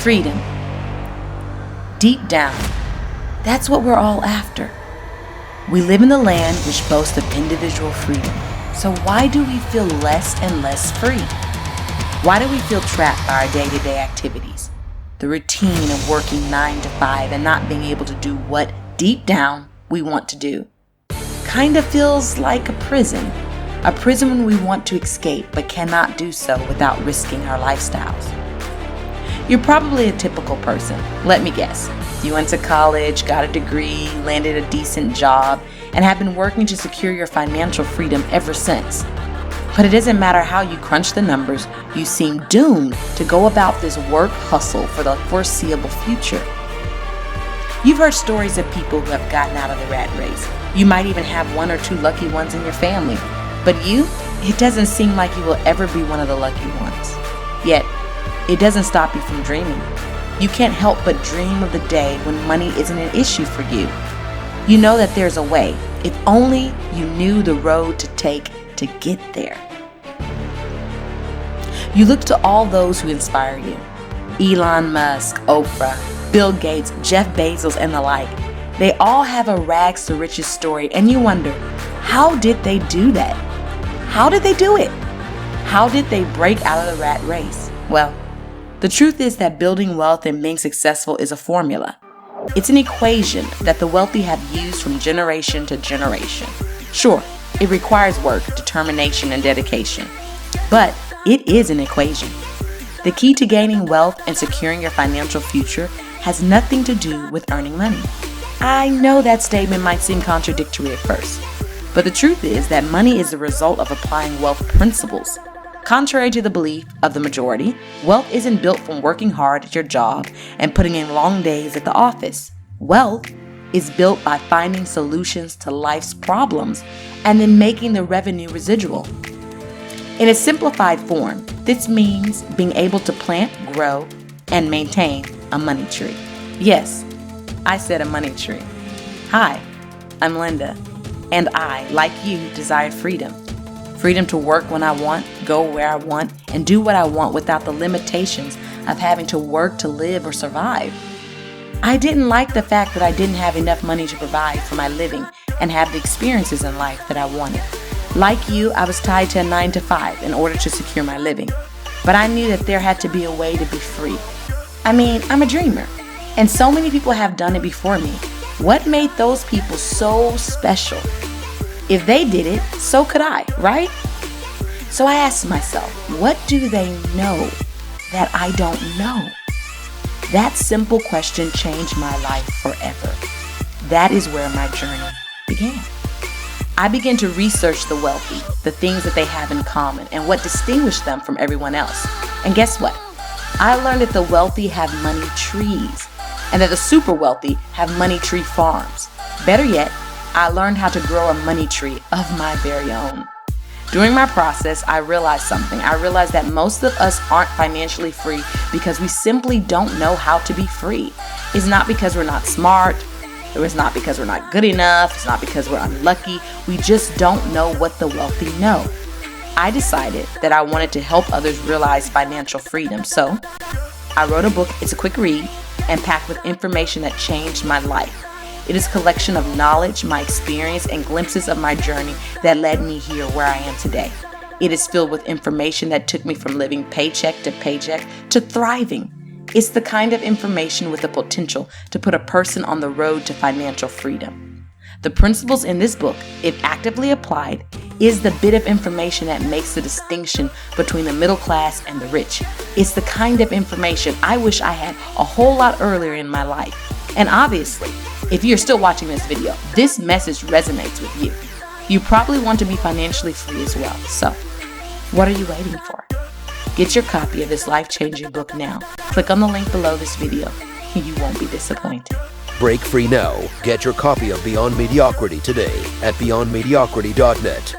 Freedom. Deep down, that's what we're all after. We live in the land which boasts of individual freedom. So why do we feel less and less free? Why do we feel trapped by our day-to-day activities? The routine of working 9 to 5 and not being able to do what, deep down, we want to do. Kind of feels like a prison. A prison when we want to escape but cannot do so without risking our lifestyles. You're probably a typical person. Let me guess. You went to college, got a degree, landed a decent job, and have been working to secure your financial freedom ever since. But it doesn't matter how you crunch the numbers, you seem doomed to go about this work hustle for the foreseeable future. You've heard stories of people who have gotten out of the rat race. You might even have 1 or 2 lucky ones in your family. But you, it doesn't seem like you will ever be one of the lucky ones. Yet, it doesn't stop you from dreaming. You can't help but dream of the day when money isn't an issue for you. You know that there's a way, if only you knew the road to take to get there. You look to all those who inspire you. Elon Musk, Oprah, Bill Gates, Jeff Bezos, and the like. They all have a rags to riches story, and you wonder, how did they do that? How did they do it? How did they break out of the rat race? Well, the truth is that building wealth and being successful is a formula. It's an equation that the wealthy have used from generation to generation. Sure, it requires work, determination, and dedication. But it is an equation. The key to gaining wealth and securing your financial future has nothing to do with earning money. I know that statement might seem contradictory at first, but the truth is that money is the result of applying wealth principles. Contrary to the belief of the majority, wealth isn't built from working hard at your job and putting in long days at the office. Wealth is built by finding solutions to life's problems and then making the revenue residual. In a simplified form, this means being able to plant, grow, and maintain a money tree. Yes, I said a money tree. Hi, I'm Linda, and I, like you, desire freedom. Freedom to work when I want, go where I want, and do what I want without the limitations of having to work to live or survive. I didn't like the fact that I didn't have enough money to provide for my living and have the experiences in life that I wanted. Like you, I was tied to a 9 to 5 in order to secure my living. But I knew that there had to be a way to be free. I mean, I'm a dreamer, and so many people have done it before me. What made those people so special? If they did it, so could I, right? So I asked myself, what do they know that I don't know? That simple question changed my life forever. That is where my journey began. I began to research the wealthy, the things that they have in common, and what distinguished them from everyone else. And guess what? I learned that the wealthy have money trees, and that the super wealthy have money tree farms. Better yet, I learned how to grow a money tree of my very own. During my process, I realized something. I realized that most of us aren't financially free because we simply don't know how to be free. It's not because we're not smart. It's not because we're not good enough. It's not because we're unlucky. We just don't know what the wealthy know. I decided that I wanted to help others realize financial freedom. So I wrote a book. It's a quick read and packed with information that changed my life. It is a collection of knowledge, my experience, and glimpses of my journey that led me here where I am today. It is filled with information that took me from living paycheck to paycheck to thriving. It's the kind of information with the potential to put a person on the road to financial freedom. The principles in this book, if actively applied, is the bit of information that makes the distinction between the middle class and the rich. It's the kind of information I wish I had a whole lot earlier in my life. And obviously, if you're still watching this video, this message resonates with you. You probably want to be financially free as well. So, what are you waiting for? Get your copy of this life-changing book now. Click on the link below this video. You won't be disappointed. Break free now. Get your copy of Beyond Mediocrity today at beyondmediocrity.net.